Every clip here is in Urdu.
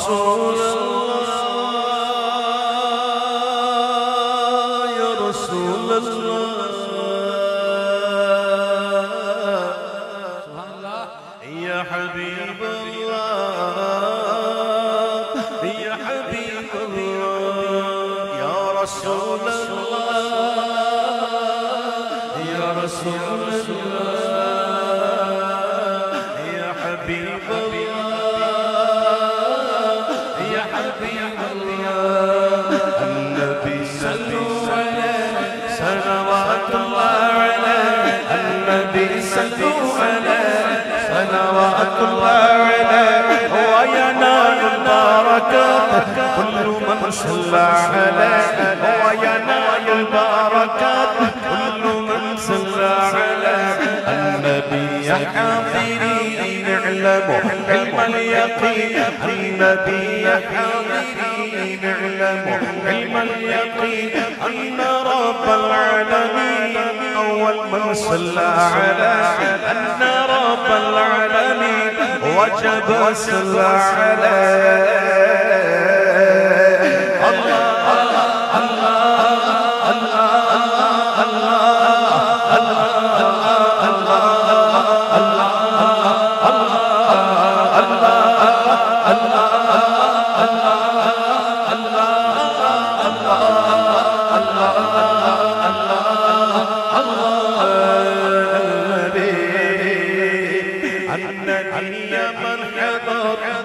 رسول الله يا رسول الله يا حبيب الله يا حبيب الله يا رسول الله يا رسول الله يا حبيب الله يا حبيب الله النبي صلوا عليه صلوات الله عليه النبي صلوا عليه صلوات الله عليه وينال البركات كل من صلى عليه وينال البركات كل من صلى عليه النبي يا حاضرين اعلموا علم اليقين النبي يا حاضرين اعلموا علم اليقين أن رب العالمين أول من صلى عليه أن رب العالمين وجب صلى عليه الله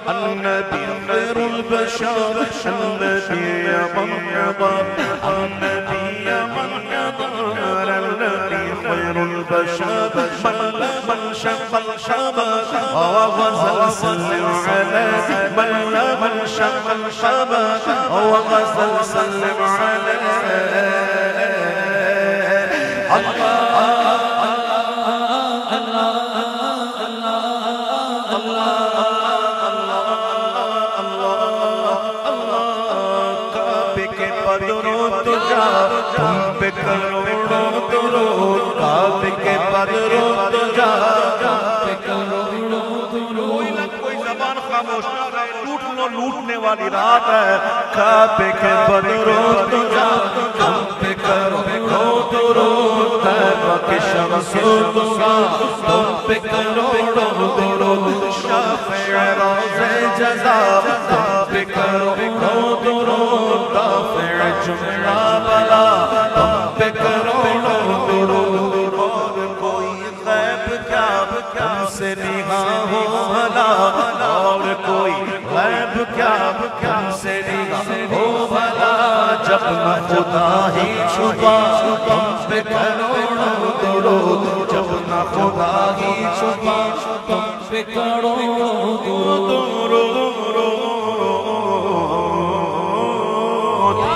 النبي خير البشر النبي من حضر النبي من حضر النبي خير البشر من شق الشبك وغزل سلم عليه من شق الشبك وغزل سلم عليه الله تم پہ کروڑوں درود کعبے کے پر درود جا کوئی زبان خاموش نہ رہے لوٹ لو لوٹنے والی رات ہے کعبے کے پر درود جا تم پہ کروڑوں درود طیبہ کے شمس دعا تم پہ کروڑوں درود شافع روز جزا تم پہ کروڑوں درود دافع جملہ بلا تم پہ کروڑوں درود اور کوئی غیب کیا تم سے نگاہ ہو بھلا اور کوئی غیب کیا تم سے نگاہ ہو بھلا جب نہ خدا ہی چھپا تم پہ کروڑوں درود جب نہ خدا ہی چھپا تم پہ کروڑوں درود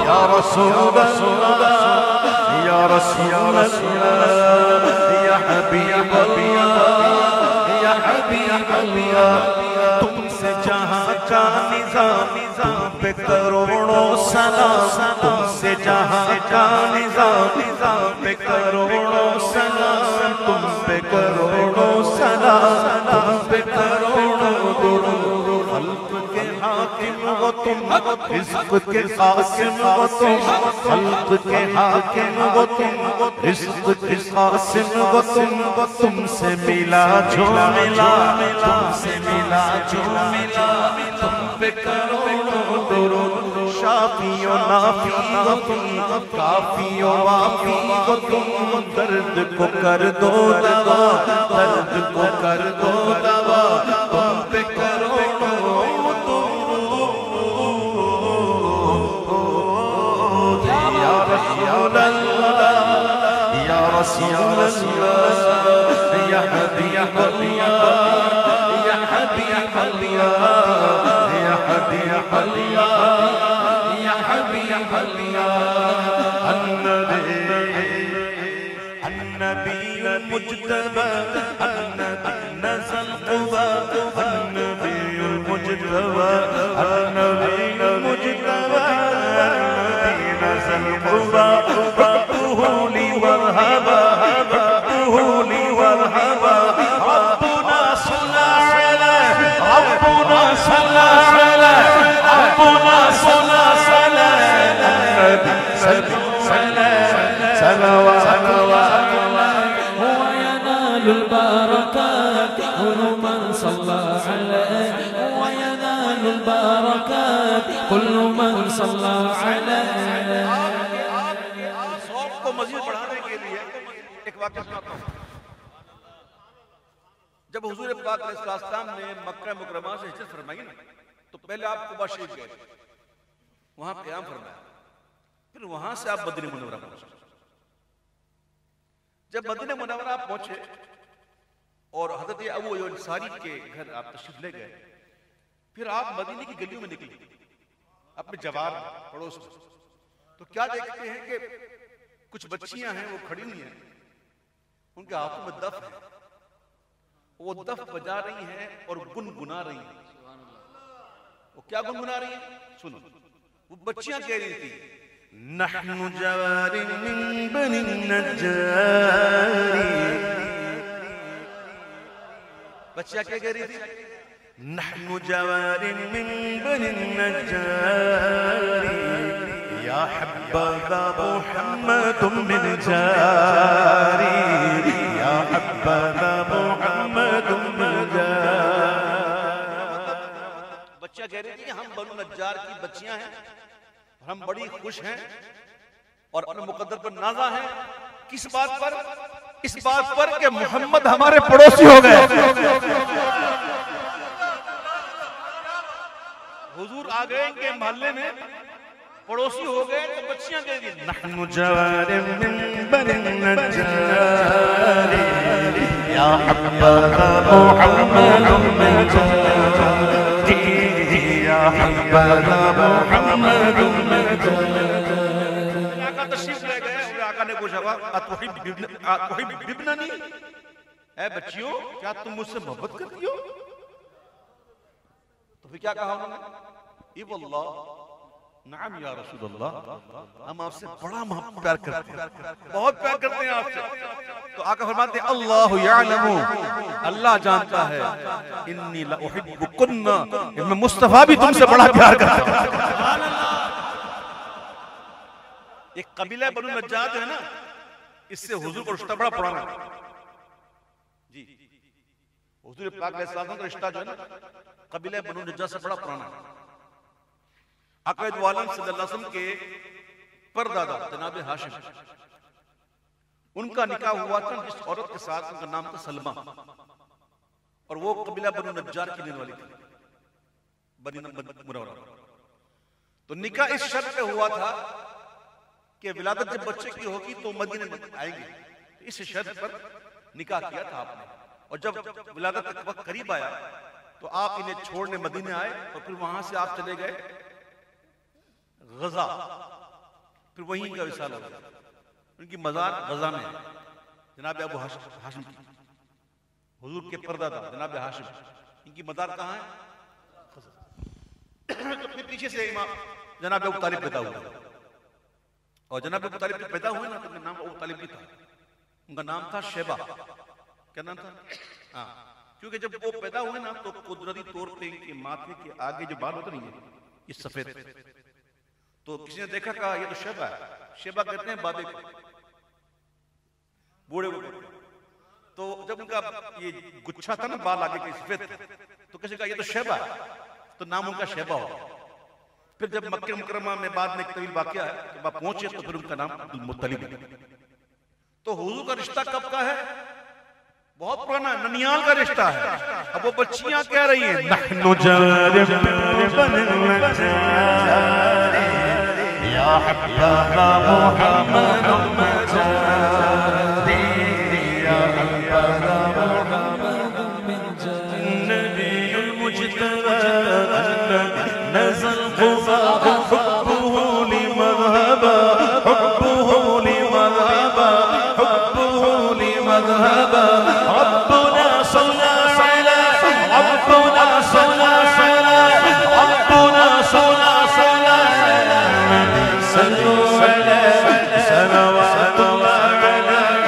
یا رسول اللہ یا رسول اللہ یا حبیب اللہ یا حبیب اللہ تم سے جہاں کا نظام تم پہ کروڑوں سلام تم سے جہاں کا نظام تم پہ کروڑوں سلام تم پہ کروڑوں سلام تم پہ کروڑوں درود خلق کے حاکم و تم رزق کے قاسم و تم خلق کے حاکم و تم رزق کے قاسم و تم سے ملا جو ملا تم سے ملا جو ملا تم پہ کروڑوں درود شافی و نافی و تم کافی و وافی و تم درد کو کر دو دوا درد کو کر دو دوا تم پہ کروڑوں یا رسول اللہ یا رسول اللہ یا حبیب اللہ یا حبیب اللہ یا حبیب اللہ یا حبیب اللہ النبی المجتبى النبی نزل قبا النبی المجتبى النبی المجتبى النبی نزل قبا ربه لي وارهبا ربه لي وارهبا ربنا صلى عليه ربنا صلى عليه صلوات وينال البركات كل من صلى عليه وينال البركات كل من صلى عليه. ذوق کو مزید بڑھانے کے لیے ایک واقعہ سناتا ہوں. جب حضور پاک علیہ السلام نے مکہ مکرمہ سے ہجرت فرمائی نا تو پہلے آپ قباء شریف گئے, وہاں قیام فرمایا, پھر وہاں سے آپ مدینہ منورہ پہنچے. جب مدینہ منورہ آپ پہنچے اور حضرت ابو ایوب انصاری کے گھر آپ تشریف لے گئے, پھر آپ مدینہ کی گلیوں میں نکلے اپنے جوار پڑوس میں, تو کیا دیکھتے ہیں کہ کچھ بچیاں ہیں وہ کھڑی ہوئی ہیں, ان کے ہاتھوں میں دف ہے, وہ دف بجا رہی ہیں اور گنگنا رہی ہیں. وہ کیا گنگنا رہی ہیں سنو, وہ بچیاں کہہ رہی تھی نحن جوار من بني النجار. بچیاں کیا کہہ رہی تھی؟ نحن جوار من بني النجار يا حبذا محمد من جاري يا حبذا محمد من جاري. بچیاں کہہ رہی تھی ہم بنو نجار کی بچیاں ہیں, ہم بڑی خوش ہیں اور اپنے مقدر پر نازا ہیں. کس بات پر؟ اس بات پر کہ محمد ہمارے پڑوسی ہو گئے. حضور آ گئے ان کے محلے میں, پڑوسی ہو گئے, تو بچیاں کہہ رہی نحن جوار من بني النجار يا حبذا محمد من جاري يا حبذا محمد من جاري. آقا تشریف لے گئے اور آقا نے پوچھا اتحببننی, اے بچیوں کیا تم مجھ سے محبت کرتی ہو؟ تو پھر کیا کہا انہوں نے؟ ای واللہ نعم یا رسول اللہ, ہم آپ سے بڑا پیار کرتے ہیں, بہت پیار کرتے ہیں آپ سے. تو آقا فرماتے ہیں اللہ یعلم, اللہ جانتا ہے, انی لأحبکن, میں مصطفیٰ بھی تم سے بڑا پیار کرتا ہوں. ایک قبیلہ بنو نجار جو ہے نا, اس سے حضور کا رشتہ بڑا پرانا ہے. جی حضور پاک علیہ السلام کا رشتہ جو ہے نا قبیلہ بنو نجار سے بڑا پرانا ہے. آقا دو عالم صلی اللہ علیہ وسلم کے پردادا جناب ہاشم, ان کا نکاح ہوا تھا جس عورت کے ساتھ, ان کا نام تھا سلمہ, اور وہ قبیلہ بنو نجار کی رہنے والی تھی, بنی منورہ. تو نکاح اس شرط پہ ہوا تھا کہ ولادت جب بچے کی ہوگی تو مدینے میں آئیں گے, اس شرط پر نکاح کیا تھا آپ نے. اور جب ولادت کا وقت قریب آیا تو آپ انہیں چھوڑنے مدینے آئے, اور پھر وہاں سے آپ چلے گئے غزہ, پھر وہیں کا وصال ہو گیا. ان کی مزار غزہ میں ہے, جناب ابو ہاشم کی, حضور کے پردادا جناب ہاشم, ان کی مزار کہاں ہے؟ تو پھر پیچھے سے امام جناب ابو طالب پیدا ہوئے, اور جناب ابو طالب جب پیدا ہوئے نا تو ان کا نام ابو طالب بھی تھا, ان کا نام تھا شیبہ. کیا نام تھا؟ ہاں, کیونکہ جب وہ پیدا ہوئے نا تو قدرتی طور پہ ان کے ماتھے کے آگے جو بال ہوتے نہیں ہیں یہ سفید, تو کسی نے دیکھا کہا یہ تو شیبہ ہے. شیبہ کہتے ہیں بابے کو, بوڑھے کو. تو جب ان کا یہ گچھا تھا نا بال آگے کے سفید, تو کسی نے کہا یہ تو شیبہ ہے, تو نام ان کا شیبہ ہو. پھر جب مکہ مکرمہ میں بعد میں ایک طویل واقعہ ہے, جب آپ پہنچے تو پھر ان کا نام عبدالمطلب ہے. تو حضور کا رشتہ کب کا ہے؟ بہت پرانا, ننیال کا رشتہ ہے. اب وہ بچیاں کہہ رہی ہیں نحن جوار من بني النجار يا حبذا محمد من جاري يا حبذا محمد من جاري. النبي المجتبى نزل قفاه حبه لمذهبا, حبه لمذهبا, حبه لمذهبا. ربنا صلى على, ربنا صلى على, ربنا صلى على, صلوا على, صلوات الله على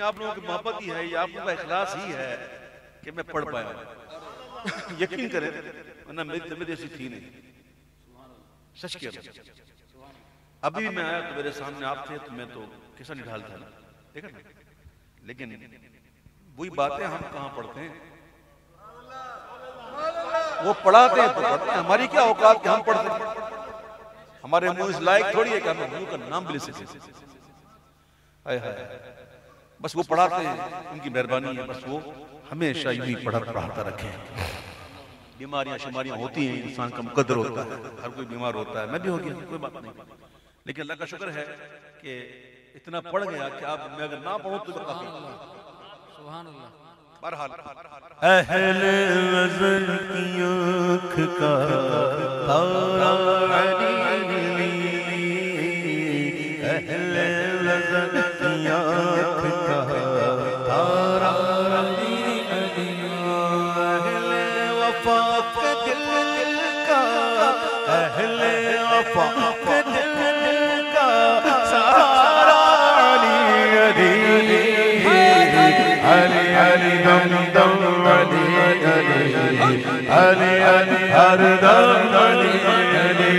آپ لوگوں کی محبت ہی ہے، یہ آپ لوگوں کا اخلاص ہی ہے کہ میں پڑھ پایا ہوں. یقین کریں ورنہ میری طبیعت ایسی تھی نہیں، سچ کیا تھا. ابھی بھی میں آیا تو میرے سامنے آپ تھے تو میں تو کیسا نڈھال تھا، دیکھا نا. لیکن وہی باتیں ہم کہاں پڑھتے ہیں، وہ پڑھاتے ہیں تو پڑھتے ہیں. ہماری کیا اوقات کہ ہم پڑھتے ہیں، ہمارے منہ اس لائق تھوڑی ہے کہ ہم منہ کا نام بھی لے سکیں. بس وہ پڑھاتے ہیں، ان کی مہربانی ہے. بس وہ ہمیشہ یوں ہی پڑھاتا رکھیں. بیماریاں شماریاں ہوتی ہیں، انسان کا مقدر ہوتا ہے، ہر کوئی بیمار ہوتا ہے. میں بھی ہو گیا، کوئی بات نہیں. لیکن اللہ کا شکر ہے کہ اتنا پڑھ گیا کہ آپ میں اگر نہ پڑھوں تو کافی. سبحان اللہ. بہرحال اہل وزن کی آنکھ کا تارا علی، اہل وزن کی آنکھ کا تارا علی، اہل وفا کے دل کا، اہل وفا کے دل کا سارا علی علی علی علی دم دم علی علی علی علی ہر دم علی علی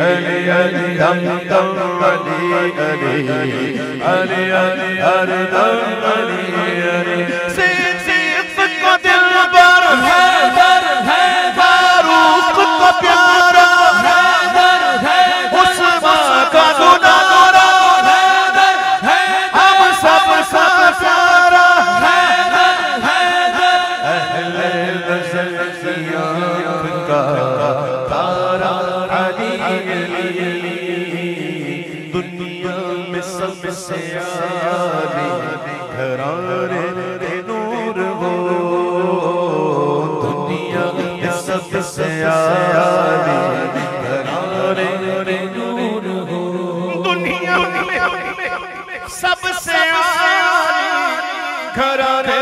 علی علی دم دم علی علی علی علی ہر دم علی علی. صدیق کا دل بر ہے، فاروق کا پیارا ہے، عثمان کا گنارا ہے، ہم سب کا پیارا تارا علی. دنیا میں سب سے عالی گھرانے کے نور ہو، دنیا میں سب سے عالی گھرانے کے نور ہو، دنیا میں سب سے عالی گھرانے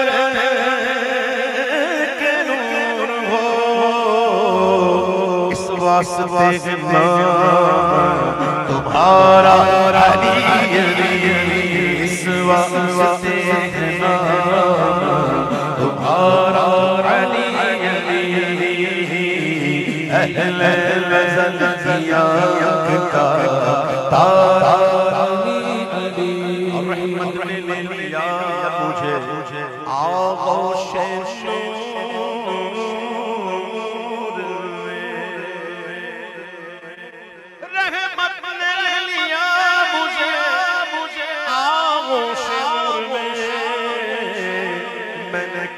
واسطے نام تمہارا علی علی، اس واسطے نام تمہارا علی علی. اہل وزن کی آنکھ کا تارا علی علی. اور رحمت نے لے لیا مجھے آغوش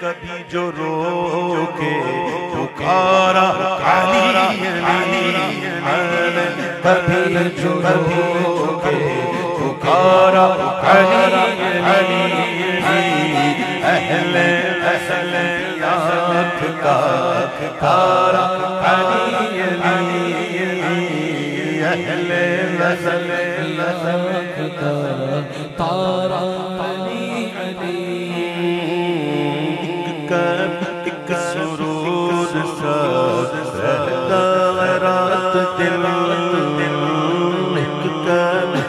کبھی جو رو کے پکارا علی علی، کبھی جو رو کے پکارا علی علی. اہل کی آنکھ کا تارا علی علی، اہل کی آنکھ کا تارا علی علی. ایک سرور سا رہتا ہے رات دل،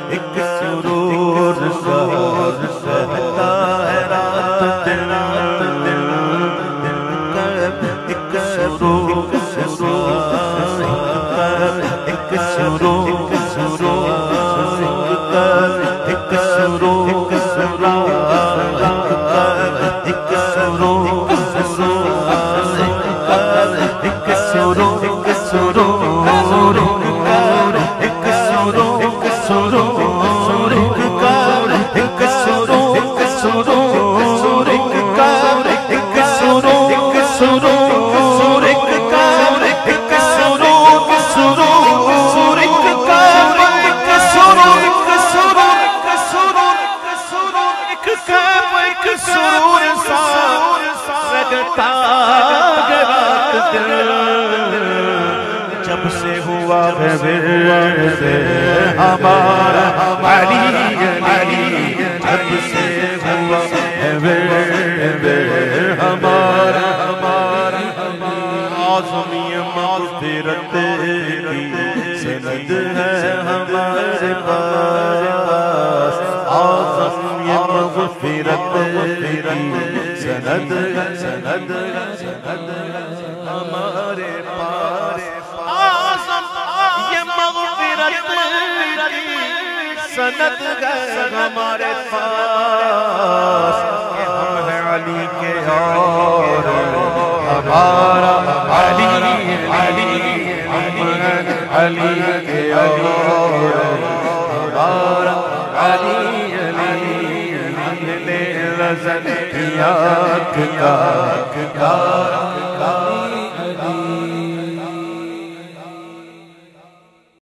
ایک سرور سا رہتا ہے رات دل، ایک سرور ایک سرور جب سے ہوا ہے ورد ہمارا علی علی، جب سے ہوا ہے ورد ہمارا عظمی مغفرت کی سند ہے ہمارے پاس، عظمی مغفرت سند ہمارے پاس یہ مغفرت کی سند ہمارے پاس کہ ہم ہیں علی کے اور ہمارا علی ہم ہیں علی کے اور ہمارا علی رزن یا